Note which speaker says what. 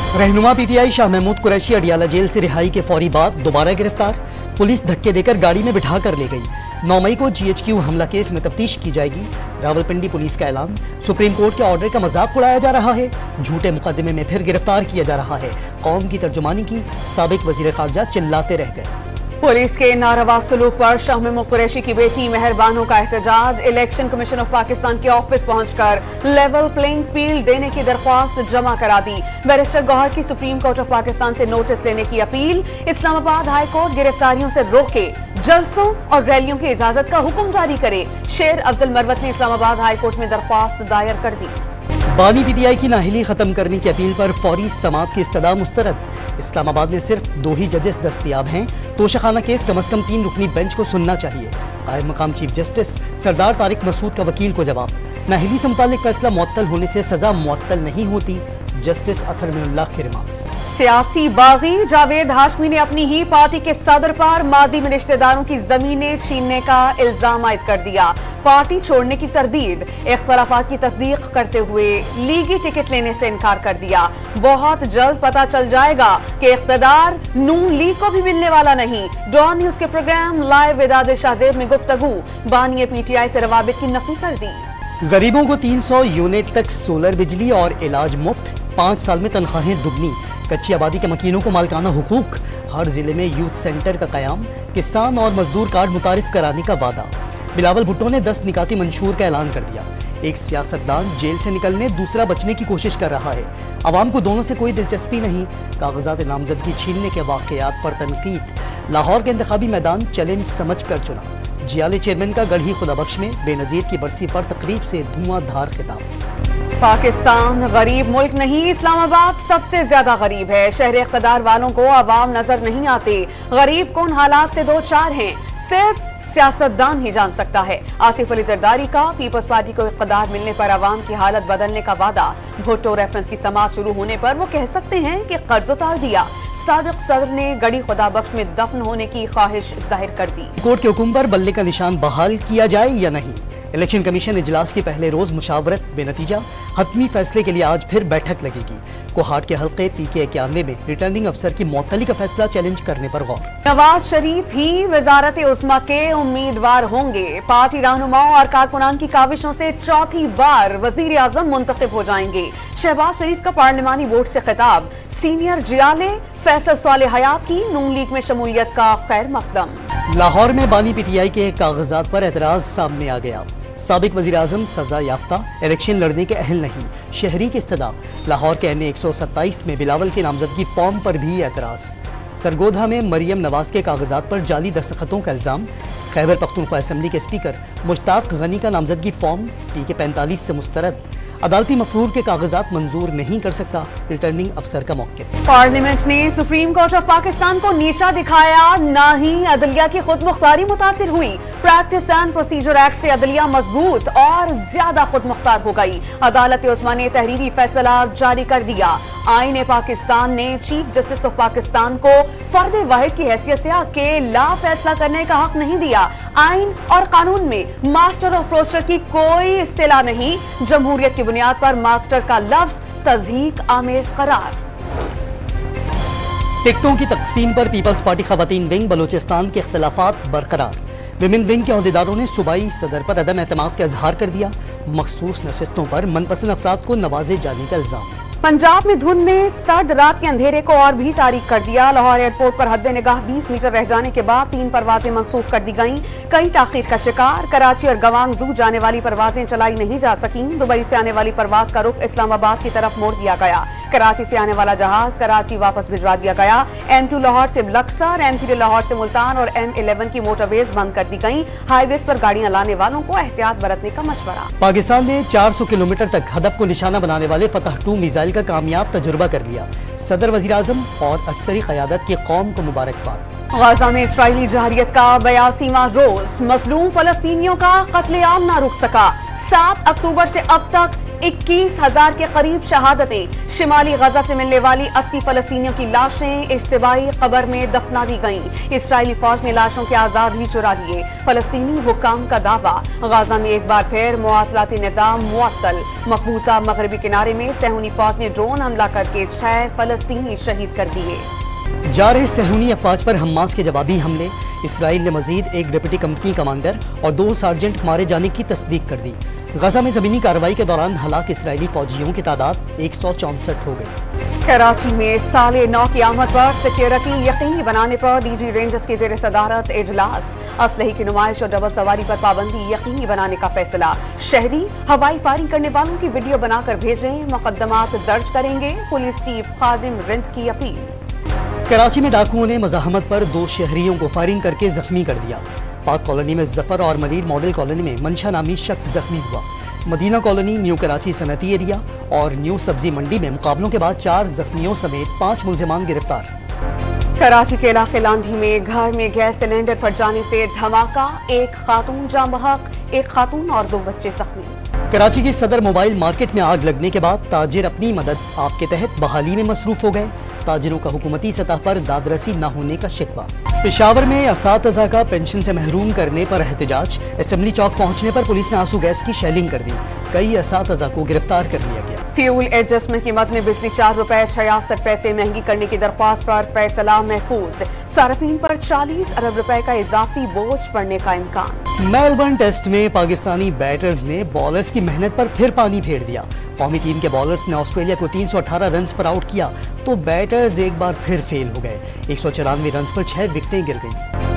Speaker 1: रहनुमा PTI Shah Mahmood Qureshi Adiala jail से रिहाई के फौरी बाद दोबारा गिरफ्तार। पुलिस धक्के देकर गाड़ी में बिठा कर ले गई। 9 मई को GHQ हमला केस में तफ्तीश की जाएगी। रावलपिंडी पुलिस का ऐलान। सुप्रीम कोर्ट के ऑर्डर का मजाक उड़ाया जा रहा है। झूठे मुकदमे में फिर गिरफ्तार किया जा रहा है। कौम की तर्जुमानी की। साबिक वजीर खारजा चिल्लाते रह गए।
Speaker 2: पुलिस के नारवा सलूक पर शाह महमूद कुरैशी की बेटी मेहरबानों का एहतजाज। इलेक्शन कमीशन ऑफ पाकिस्तान के ऑफिस पहुंचकर लेवल प्लेइंग फील्ड देने की दरख्वास्त जमा करा दी। बैरिस्टर गौहर की सुप्रीम कोर्ट ऑफ पाकिस्तान से नोटिस लेने की अपील। इस्लामाबाद हाई कोर्ट गिरफ्तारियों से रोके, जलसों और रैलियों की इजाजत का हुक्म जारी करे। शेर अफजल मरवत ने इस्लामाबाद हाई कोर्ट में दरख्वास्त दायर कर दी।
Speaker 1: बानी पीटीआई की नाहिली खत्म करने की अपील पर फौरी समाअत की इस्तदा मुस्तरद। इस्लामाबाद में सिर्फ 2 ही जजेस दस्तयाब हैं। तोशाखाना केस कम अज कम 3 रुकनी बेंच को सुनना चाहिए। कायम मकाम चीफ जस्टिस सरदार तारिक मसूद का वकील को जवाब। नाहिली से मुतालिक फैसला मुअत्तल होने से सजा मुअत्तल नहीं होती। जस्टिस अतर मिनुल्लाह के रिमार्क्स।
Speaker 2: सियासी बागी जावेद हाशमी ने अपनी ही पार्टी के सदर पर माजी में रिश्तेदारों की जमीनें छीनने का इल्जाम आयद कर दिया। पार्टी छोड़ने की तरदीद, इख्तलाफात की तस्दीक करते हुए लीगी टिकट लेने से इनकार कर दिया। बहुत जल्द पता चल जाएगा कि इख्तदार नून लीग को भी मिलने वाला नहीं। डॉन न्यूज के program live with Adil Shahzeb में गुफ्तगू। बानी पीटीआई से रवाबित की नफी कर दी।
Speaker 1: गरीबों को 300 यूनिट तक सोलर बिजली और इलाज मुफ्त। 5 साल में तनख्वाहें दुगनी। कच्ची आबादी के मकीनों को मालिकाना हुकूक। हर जिले में यूथ सेंटर का कयाम। किसान और मजदूर कार्ड मुतारिफ कराने का वादा। बिलावल भुट्टो ने 10 निकाती मंशूर का ऐलान कर दिया। एक सियासतदान जेल से निकलने, दूसरा बचने की कोशिश कर रहा है। अवाम को दोनों से कोई दिलचस्पी नहीं। कागजात नामजदगी छीनने के वाकयात पर तनकीद। लाहौर के इंतखाबी मैदान चैलेंज समझ कर चुना। जियाले चेयरमैन का गढ़ी खुदाबख्श में बेनजीर की बरसी पर तकरीब से धुआंधार खिताब।
Speaker 2: पाकिस्तान गरीब मुल्क नहीं, इस्लामाबाद सबसे ज्यादा गरीब है। शहर इक़्तिदार वालों को अवाम नजर नहीं आते। गरीब कौन हालात से दो चार हैं, सिर्फ सियासतदान ही जान सकता है। आसिफ अली जरदारी का पीपल्स पार्टी को इक़्तिदार मिलने पर अवाम की हालत बदलने का वादा। भुट्टो रेफरेंस की समाअत शुरू होने पर वो कह सकते हैं कि कर्ज उतार दिया। साबिक सदर ने गढ़ी खुदाबख्श में दफन होने की ख्वाहिश जाहिर कर दी।
Speaker 1: कोर्ट के हुक्म पर बल्ले का निशान बहाल किया जाए या नहीं। इलेक्शन कमीशन इजलास के पहले रोज मुशावरत बेनतीजा। हतमी फैसले के लिए आज फिर बैठक लगेगी। कोहाट के हल्के PK 91 में रिटर्निंग अफसर की मुअत्तली का फैसला चैलेंज करने पर गौर।
Speaker 2: नवाज शरीफ ही वजारत उस्मा के उम्मीदवार होंगे। पार्टी रहनुमाओं और कारकुनान की काविशों से चौथी बार वजीर आजम मुंतखब हो जाएंगे। शहबाज शरीफ का पार्लिमानी वोट से खिताब। सीनियर जियाले फैसल सालेह हयात की नून लीग में शमूलियत का खैर मकदम।
Speaker 1: लाहौर में बानी पीटीआई के कागजात पर एतराज सामने आ गया। साबिक वजीर आजम सजा याफ्ता, इलेक्शन लड़ने के अहल नहीं। शहरी की इस्तदा। लाहौर के NA 127 में बिलावल के नामजदगी फॉर्म पर भी एतराज। सरगोधा में मरियम नवाज के कागजात पर जाली दस्तखतों का इल्जाम। खैबर पख्तूनख्वा असम्बली के स्पीकर मुश्ताक गनी का नामजदगी फॉर्म PK 45 से मुस्तरद। अदालती मफरूर के कागजात मंजूर नहीं कर सकता। रिटर्निंग अफसर का मौक़िफ़।
Speaker 2: पार्लियामेंट ने सुप्रीम कोर्ट ऑफ पाकिस्तान को नीचा दिखाया, ना ही अदलिया की खुद मुख्तारी मुतासिर हुई। प्रैक्टिस एंड प्रोसीजर एक्ट से अदलिया मजबूत और ज्यादा खुद मुख्तार हो गई। अदालत उस्मा ने तहरीरी फैसला जारी कर दिया। आईन पाकिस्तान ने चीफ जस्टिस ऑफ पाकिस्तान को फर्द वाहिद की हैसियत से अकेला फैसला करने का हक नहीं दिया। आईन और कानून में मास्टर ऑफ रोस्टर की कोई इस्तिलाह नहीं। जमहूरियत की बुनियाद पर मास्टर का लफ्ज तज़हीक आमेज करार।
Speaker 1: टिकटों की तकसीम पर पीपल्स पार्टी खवातीन विंग बलूचिस्तान के इख्तिलाफात बरकरार। विमेन विंग के अहदेदारों ने सूबाई सदर पर अदम एतमाद का इजहार कर दिया। मखसूस नशिस्तों पर मनपसंद अफराद को नवाजे जाने का इल्जाम।
Speaker 2: पंजाब में धुंध ने सर्द रात के अंधेरे को और भी तारीक कर दिया। लाहौर एयरपोर्ट पर हद निगाह 20 मीटर रह जाने के बाद 3 परवाजें मंसूख कर दी गईं। कई ताखीर का शिकार। कराची और गवांग जू जाने वाली परवाजें चलाई नहीं जा सकीं। दुबई से आने वाली परवाज का रुख इस्लामाबाद की तरफ मोड़ दिया गया। कराची से आने वाला जहाज कराची वापस भिजवा दिया गया। M2 लाहौर से लक्सर, M3 लाहौर से मुल्तान और M11 की मोटरवेज बंद कर दी गईं। हाईवेज पर गाड़ियां लाने वालों को एहतियात बरतने का मशवरा।
Speaker 1: पाकिस्तान ने 400 किलोमीटर तक हदफ को निशाना बनाने वाले फतह 2 मिसाइल का कामयाब तजुर्बा कर लिया। सदर वजीर आजम और अस्करी क़यादत की कौम को मुबारकबाद।
Speaker 2: गाजा में इसराइली जहरियत का 82वां रोज। मजलूम फलस्तीनियों का कत्लेआम ना रुक सका। 7 अक्टूबर से अब तक 21,000 के करीब शहादतें। शिमाली गजा से मिलने वाली 80 फलस्तीनियों की लाशें इज्तिमाई कब्र में दफना दी गईं। इसराइली फौज ने लाशों के आजाद भी चुरा लिए। फलस्तीनी हुक्काम का दावा, गजा में एक बार फिर मवासलाती निजाम मुअत्तल। मकबूजा मगरबी किनारे में सहूनी फौज ने ड्रोन हमला करके 6 फलस्तीनी शहीद कर दिए।
Speaker 1: जा रहे सहूनी अफवाज पर हमास के जवाबी हमले। इसराइल ने मजीद एक डिप्टी कंपनी कमांडर और 2 सार्जेंट मारे जाने की तस्दीक कर दी। गजा में जमीनी कार्रवाई के दौरान हलाक इसराइली फौजियों की तादाद 164 हो गई।
Speaker 2: कराची में 9:30 की आमद पर सिक्योरिटी यकीनी बनाने पर डीजी रेंजर्स की ज़ेर सदारत इजलास। असलहे की नुमाइश और डबल सवारी पर पाबंदी यकीनी बनाने का फैसला। शहरी हवाई फायरिंग करने वालों की वीडियो बनाकर भेजें, मुकदमात दर्ज करेंगे। पुलिस चीफ खादिम रिंद की अपील।
Speaker 1: कराची में डाकुओं ने मज़ाहमत पर 2 शहरियों को फायरिंग करके जख्मी कर दिया। पाक कॉलोनी में जफर और मलिर मॉडल कॉलोनी में मंशा नामी शख्स जख्मी हुआ। मदीना कॉलोनी, न्यू कराची सनती एरिया और न्यू सब्जी मंडी में मुकाबलों के बाद 4 जख्मियों समेत 5 मुलजिमान गिरफ्तार।
Speaker 2: कराची के इलाके लांढी में घर में गैस सिलेंडर फट जाने से धमाका, 1 खातून जाँ बहक, 1 खातून और 2 बच्चे जख्मी।
Speaker 1: कराची की सदर मोबाइल मार्केट में आग लगने के बाद ताजिर अपनी मदद आप के तहत बहाली में मसरूफ हो गए। ताजिरों का हुकूमती सतह पर दादरसी न होने का शिकवा। पेशावर में असातिज़ा का पेंशन से महरूम करने पर एहतजाज। असेंबली चौक पहुंचने पर पुलिस ने आंसू गैस की शेलिंग कर दी। कई असातिज़ा को गिरफ्तार कर लिया गया।
Speaker 2: फ्यूल एडजस्टमेंट कीमत में बिजली 4 रुपए 66 पैसे महंगी करने की दरख्वास्त पर फैसला महफूज। सार्फिन पर 40 अरब रुपए का इजाफी बोझ पड़ने का इम्कान।
Speaker 1: मेलबर्न टेस्ट में पाकिस्तानी बैटर्स ने बॉलर्स की मेहनत पर फिर पानी फेर दिया। कौमी टीम के बॉलर्स ने ऑस्ट्रेलिया को 318 रन्स पर आउट किया तो बैटर्स एक बार फिर फेल हो गए। 194 रन्स पर 6 विकेटें गिर गईं।